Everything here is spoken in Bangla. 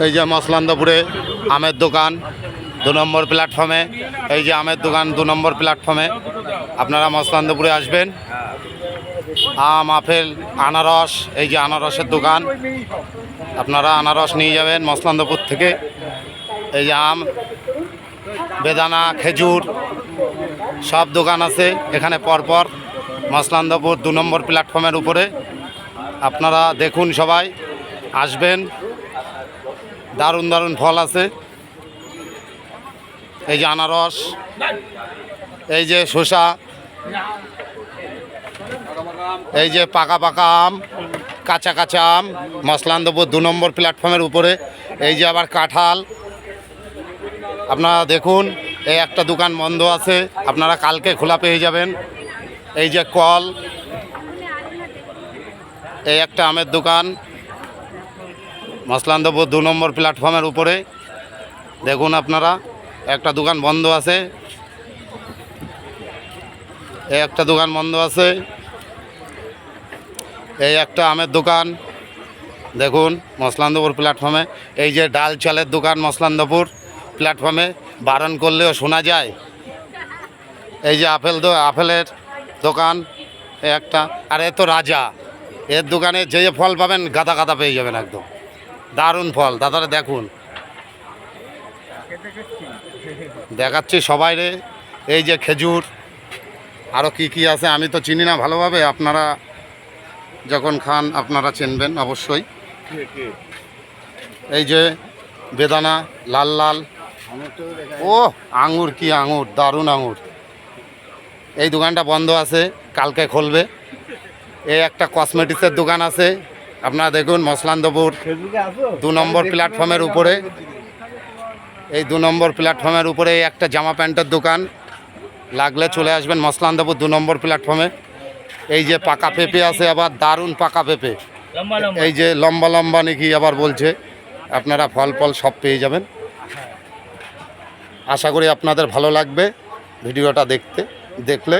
এই যে মসলান্দপুরে আমের দোকান 2 নম্বর প্ল্যাটফর্মে। এই যে আমের দোকান 2 নম্বর প্ল্যাটফর্মে। আপনারা মসলান্দপুরে আসবেন। আম, আপেল, আনারস, এই যে আনারসের দোকান, আপনারা আনারস নিয়ে যাবেন মসলান্দপুর থেকে। এই যে আম, বেদানা, খেজুর সব দোকান আছে এখানে পরপর মসলান্দপুর 2 নম্বর প্ল্যাটফর্মের উপরে। আপনারা দেখুন, সবাই আসবেন। দারুণ দারুণ ফল আছে। এই যে আনারস, এই যে শসা, এই যে পাকা পাকা আম, কাঁচা কাঁচা আম মসলান্দপুর 2 নম্বর প্ল্যাটফর্মের উপরে। এই যে আবার কাঁঠাল। আপনারা দেখুন, এই একটা দোকান বন্ধ আছে, আপনারা কালকে খোলা পেয়ে যাবেন। এই যে কল, এই একটা আমের দোকান মসলান্দপুর 2 নম্বর প্ল্যাটফর্মের উপরে। দেখুন আপনারা, একটা দোকান বন্ধ আছে, এই একটা দোকান বন্ধ আছে। এই একটা আমের দোকান দেখুন মসলান্দপুর প্ল্যাটফর্মে। এই যে ডাল চালের দোকান মসলান্দপুর প্ল্যাটফর্মে, বারণ করলেও শোনা যায়। এই যে আপেলের দোকান এই একটা। আর এ তো রাজা, এর দোকানে যে যে ফল পাবেন গাদা গাদা পেয়ে যাবেন, একদম দারুণ ফল। দাদারা দেখুন, দেখাচ্ছি সবাইরে। এই যে খেজুর, আরও কি কি আছে আমি তো চিনি না ভালোভাবে, আপনারা যখন খান আপনারা চিনবেন অবশ্যই। এই যে বেদানা লাল লাল, ও আঙুর, কি আঙুর, দারুণ আঙুর। এই দোকানটা বন্ধ আছে, কালকে খুলবে। এই একটা কসমেটিক্সের দোকান আছে, আপনারা দেখুন মসলান্দপুর 2 নম্বর প্ল্যাটফর্মের উপরে। এই 2 নম্বর প্ল্যাটফর্মের উপরে এই একটা জামা প্যান্টের দোকান, লাগলে চলে আসবেন মসলান্দপুর 2 নম্বর প্ল্যাটফর্মে। এই যে পাকা পেঁপে আছে, আবার দারুণ পাকা পেঁপে, এই যে লম্বা লম্বা নাকি আবার বলছে। আপনারা ফল সব পেয়ে যাবেন। আশা করি আপনাদের ভালো লাগবে ভিডিওটা দেখলে।